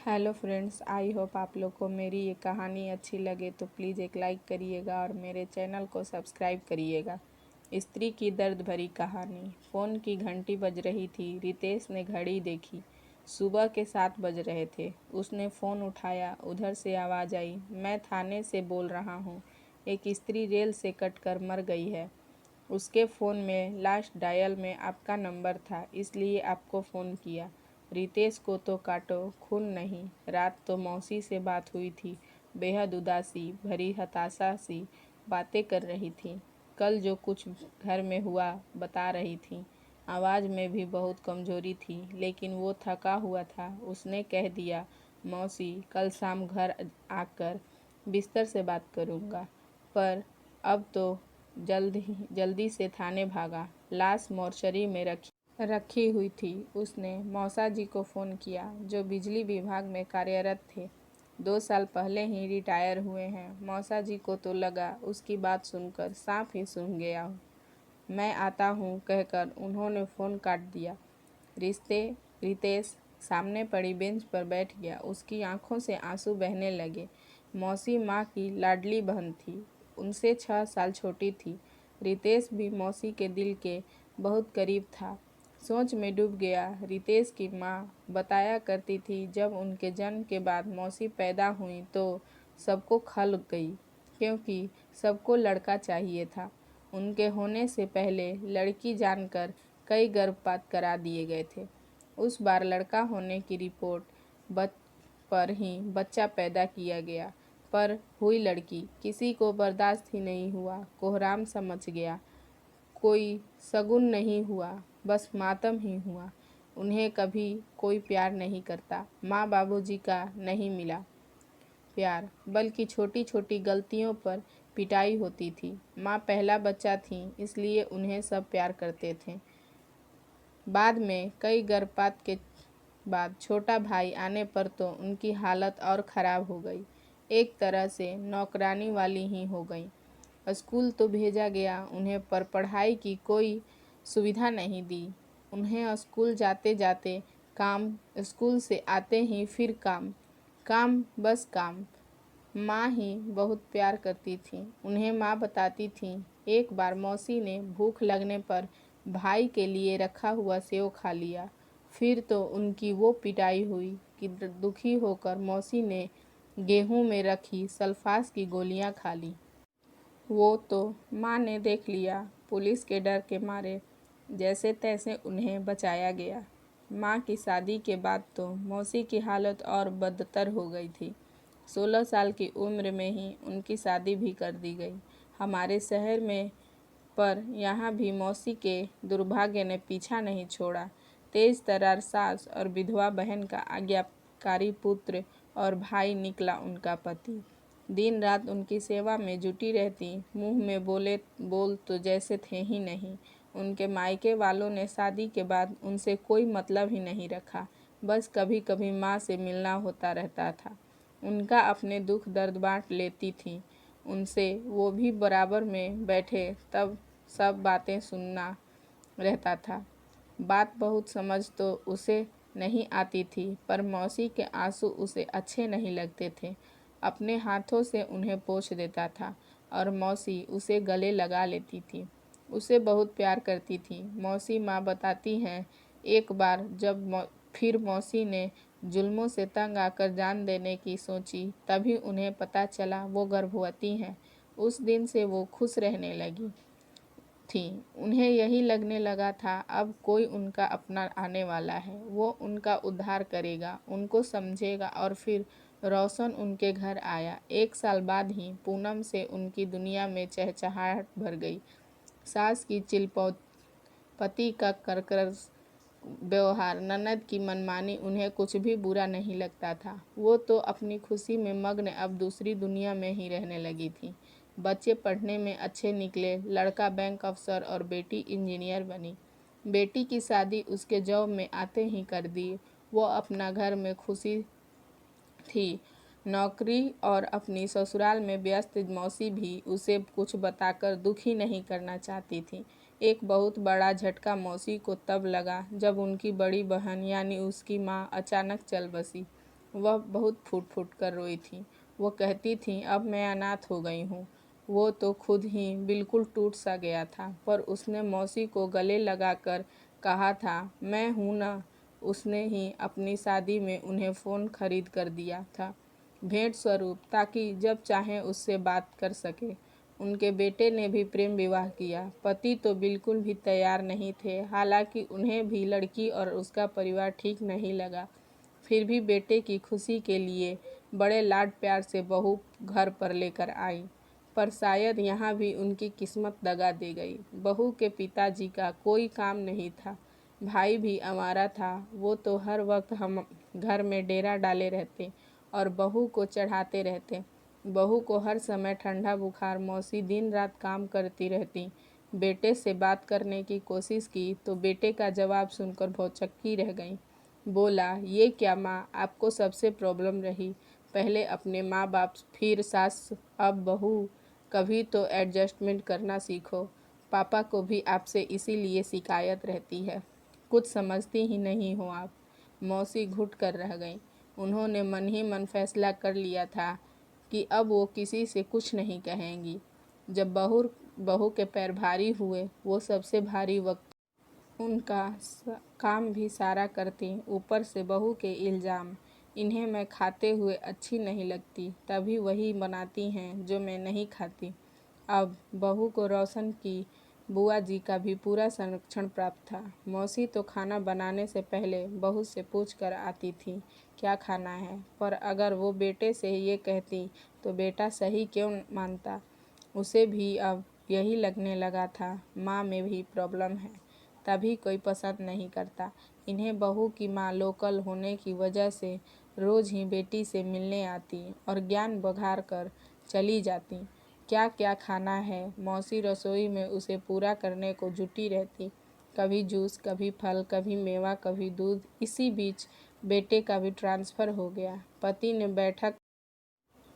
Hello friends, I hope आप लोग को मेरी ये कहानी अच्छी लगे तो प्लीज़ एक लाइक करिएगा और मेरे चैनल को सब्सक्राइब करिएगा। स्त्री की दर्द भरी कहानी। फ़ोन की घंटी बज रही थी। रितेश ने घड़ी देखी। सुबह के 7 बज रहे थे। उसने फ़ोन उठाया। उधर से आवाज़ आई, मैं थाने से बोल रहा हूँ। एक स्त्री रेल से कटकर मर गई है। उसके फ़ोन में लास्ट डायल में आपका नंबर था, इसलिए आपको फ़ोन किया। रितेश को तो काटो, खून नहीं। रात तो मौसी से बात हुई थी। बेहद उदासी भरी हताशा सी बातें कर रही थी। कल जो कुछ घर में हुआ बता रही थी। आवाज़ में भी बहुत कमज़ोरी थी, लेकिन वो थका हुआ था। उसने कह दिया, मौसी कल शाम घर आकर बिस्तर से बात करूँगा। पर अब तो जल्दी से थाने भागा। लाश मोर्चरी में रखी हुई थी। उसने मौसा जी को फ़ोन किया, जो बिजली विभाग में कार्यरत थे। 2 साल पहले ही रिटायर हुए हैं। मौसा जी को तो लगा उसकी बात सुनकर सांप ही सूंघ गया हो। मैं आता हूँ कहकर उन्होंने फ़ोन काट दिया। रितेश सामने पड़ी बेंच पर बैठ गया। उसकी आंखों से आंसू बहने लगे। मौसी माँ की लाडली बहन थी। उनसे 6 साल छोटी थी। रितेश भी मौसी के दिल के बहुत करीब था। सोच में डूब गया। रितेश की माँ बताया करती थी, जब उनके जन्म के बाद मौसी पैदा हुई तो सबको खल गई, क्योंकि सबको लड़का चाहिए था। उनके होने से पहले लड़की जानकर कई गर्भपात करा दिए गए थे। उस बार लड़का होने की रिपोर्ट पर ही बच्चा पैदा किया गया, पर हुई लड़की। किसी को बर्दाश्त ही नहीं हुआ। कोहराम समझ गया। कोई शगुन नहीं हुआ, बस मातम ही हुआ। उन्हें कभी कोई प्यार नहीं करता। माँ बाबूजी का नहीं मिला प्यार, बल्कि छोटी छोटी गलतियों पर पिटाई होती थी। माँ पहला बच्चा थी, इसलिए उन्हें सब प्यार करते थे। बाद में कई गर्भपात के बाद छोटा भाई आने पर तो उनकी हालत और ख़राब हो गई। एक तरह से नौकरानी वाली ही हो गई। स्कूल तो भेजा गया उन्हें, पर पढ़ाई की कोई सुविधा नहीं दी। उन्हें स्कूल जाते जाते काम, स्कूल से आते ही फिर काम, काम बस काम। माँ ही बहुत प्यार करती थी। उन्हें माँ बताती थी, एक बार मौसी ने भूख लगने पर भाई के लिए रखा हुआ सेव खा लिया। फिर तो उनकी वो पिटाई हुई कि दुखी होकर मौसी ने गेहूं में रखी सल्फास की गोलियां खा ली। वो तो माँ ने देख लिया। पुलिस के डर के मारे जैसे तैसे उन्हें बचाया गया। माँ की शादी के बाद तो मौसी की हालत और बदतर हो गई थी। 16 साल की उम्र में ही उनकी शादी भी कर दी गई हमारे शहर में। पर यहाँ भी मौसी के दुर्भाग्य ने पीछा नहीं छोड़ा। तेज तर्रार सास और विधवा बहन का आज्ञाकारी पुत्र और भाई निकला उनका पति। दिन रात उनकी सेवा में जुटी रहती। मुंह में बोल तो जैसे थे ही नहीं। उनके मायके वालों ने शादी के बाद उनसे कोई मतलब ही नहीं रखा। बस कभी कभी माँ से मिलना होता रहता था। उनका अपने दुख दर्द बांट लेती थी उनसे। वो भी बराबर में बैठे तब सब बातें सुनना रहता था। बात बहुत समझ तो उसे नहीं आती थी, पर मौसी के आंसू उसे अच्छे नहीं लगते थे। अपने हाथों से उन्हें पोंछ देता था और मौसी उसे गले लगा लेती थी। उसे बहुत प्यार करती थी। मौसी माँ बताती हैं, एक बार जब फिर मौसी ने जुल्मों से तंग आकर जान देने की सोची, तभी उन्हें पता चला वो गर्भवती हैं। उस दिन से वो खुश रहने लगी थी। उन्हें यही लगने लगा था, अब कोई उनका अपना आने वाला है। वो उनका उद्धार करेगा, उनको समझेगा। और फिर रोशन उनके घर आया। 1 साल बाद ही पूनम से उनकी दुनिया में चहचहाहट भर गई। सास की चिलपौत, पति का कर्कश व्यवहार, ननद की मनमानी, उन्हें कुछ भी बुरा नहीं लगता था। वो तो अपनी खुशी में मग्न अब दूसरी दुनिया में ही रहने लगी थी। बच्चे पढ़ने में अच्छे निकले। लड़का बैंक अफसर और बेटी इंजीनियर बनी। बेटी की शादी उसके जॉब में आते ही कर दी। वो अपना घर में खुशी थी। नौकरी और अपनी ससुराल में व्यस्त मौसी भी उसे कुछ बताकर दुखी नहीं करना चाहती थी। एक बहुत बड़ा झटका मौसी को तब लगा जब उनकी बड़ी बहन यानी उसकी माँ अचानक चल बसी। वह बहुत फूट फूट कर रोई थी। वो कहती थी, अब मैं अनाथ हो गई हूँ। वो तो खुद ही बिल्कुल टूट सा गया था, पर उसने मौसी को गले लगाकर कहा था, मैं हूँ ना। उसने ही अपनी शादी में उन्हें फ़ोन खरीद कर दिया था भेंट स्वरूप, ताकि जब चाहें उससे बात कर सके। उनके बेटे ने भी प्रेम विवाह किया। पति तो बिल्कुल भी तैयार नहीं थे, हालांकि उन्हें भी लड़की और उसका परिवार ठीक नहीं लगा। फिर भी बेटे की खुशी के लिए बड़े लाड प्यार से बहू घर पर लेकर आई। पर शायद यहाँ भी उनकी किस्मत दगा दे गई। बहू के पिताजी का कोई काम नहीं था, भाई भी आवारा था। वो तो हर वक्त हम घर में डेरा डाले रहते और बहू को चढ़ाते रहते। बहू को हर समय ठंडा बुखार। मौसी दिन रात काम करती रहती। बेटे से बात करने की कोशिश की तो बेटे का जवाब सुनकर भौचक्की रह गई। बोला, ये क्या माँ, आपको सबसे प्रॉब्लम रही। पहले अपने माँ बाप, फिर सास, अब बहू। कभी तो एडजस्टमेंट करना सीखो। पापा को भी आपसे इसीलिए शिकायत रहती है। कुछ समझती ही नहीं हो आप। मौसी घुट कर रह गई। उन्होंने मन ही मन फैसला कर लिया था कि अब वो किसी से कुछ नहीं कहेंगी। जब बहू के पैर भारी हुए, वो सबसे भारी वक्त उनका काम भी सारा करती, ऊपर से बहू के इल्ज़ाम। इन्हें मैं खाते हुए अच्छी नहीं लगती, तभी वही बनाती हैं जो मैं नहीं खाती। अब बहू को रोशन की बुआ जी का भी पूरा संरक्षण प्राप्त था। मौसी तो खाना बनाने से पहले बहू से पूछ कर आती थी क्या खाना है, पर अगर वो बेटे से ये कहती तो बेटा सही क्यों मानता। उसे भी अब यही लगने लगा था, माँ में भी प्रॉब्लम है, तभी कोई पसंद नहीं करता। इन्हें बहू की माँ लोकल होने की वजह से रोज़ ही बेटी से मिलने आती और ज्ञान बघार कर चली जाती। क्या क्या खाना है, मौसी रसोई में उसे पूरा करने को जुटी रहती। कभी जूस, कभी फल, कभी मेवा, कभी दूध। इसी बीच बेटे का भी ट्रांसफ़र हो गया। पति ने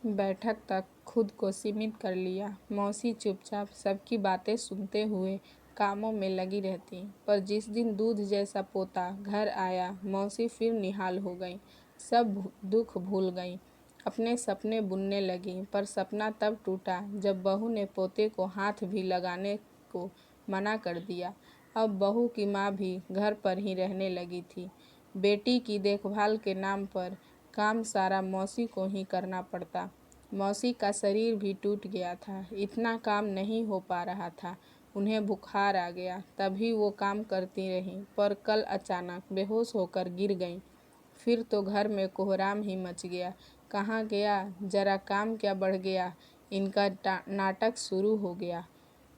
बैठक तक खुद को सीमित कर लिया। मौसी चुपचाप सबकी बातें सुनते हुए कामों में लगी रहती। पर जिस दिन दूध जैसा पोता घर आया, मौसी फिर निहाल हो गई। सब दुख भूल गई, अपने सपने बुनने लगी। पर सपना तब टूटा जब बहू ने पोते को हाथ भी लगाने को मना कर दिया। अब बहू की माँ भी घर पर ही रहने लगी थी। बेटी की देखभाल के नाम पर काम सारा मौसी को ही करना पड़ता। मौसी का शरीर भी टूट गया था, इतना काम नहीं हो पा रहा था। उन्हें बुखार आ गया, तभी वो काम करती रहीं, पर कल अचानक बेहोश होकर गिर गईं। फिर तो घर में कोहराम ही मच गया। कहाँ गया, जरा काम क्या बढ़ गया, इनका नाटक शुरू हो गया।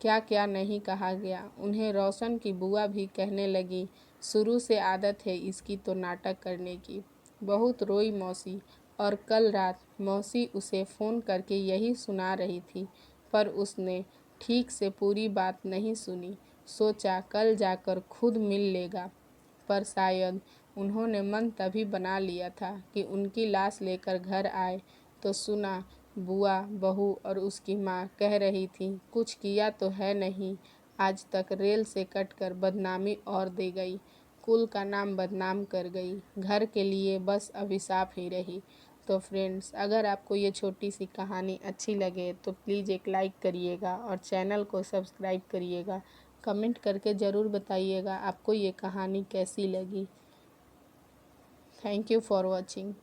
क्या क्या नहीं कहा गया। उन्हें रोशन की बुआ भी कहने लगी, शुरू से आदत है इसकी तो नाटक करने की। बहुत रोई मौसी, और कल रात मौसी उसे फ़ोन करके यही सुना रही थी, पर उसने ठीक से पूरी बात नहीं सुनी। सोचा कल जाकर खुद मिल लेगा, पर शायद उन्होंने मन तभी बना लिया था कि उनकी लाश लेकर घर आए तो सुना बुआ, बहू और उसकी माँ कह रही थी, कुछ किया तो है नहीं, आज तक रेल से कटकर बदनामी और दे गई, कुल का नाम बदनाम कर गई, घर के लिए बस अभिशाप ही रही। तो फ्रेंड्स, अगर आपको ये छोटी सी कहानी अच्छी लगे तो प्लीज़ एक लाइक करिएगा और चैनल को सब्सक्राइब करिएगा। कमेंट करके ज़रूर बताइएगा आपको ये कहानी कैसी लगी। Thank you for watching.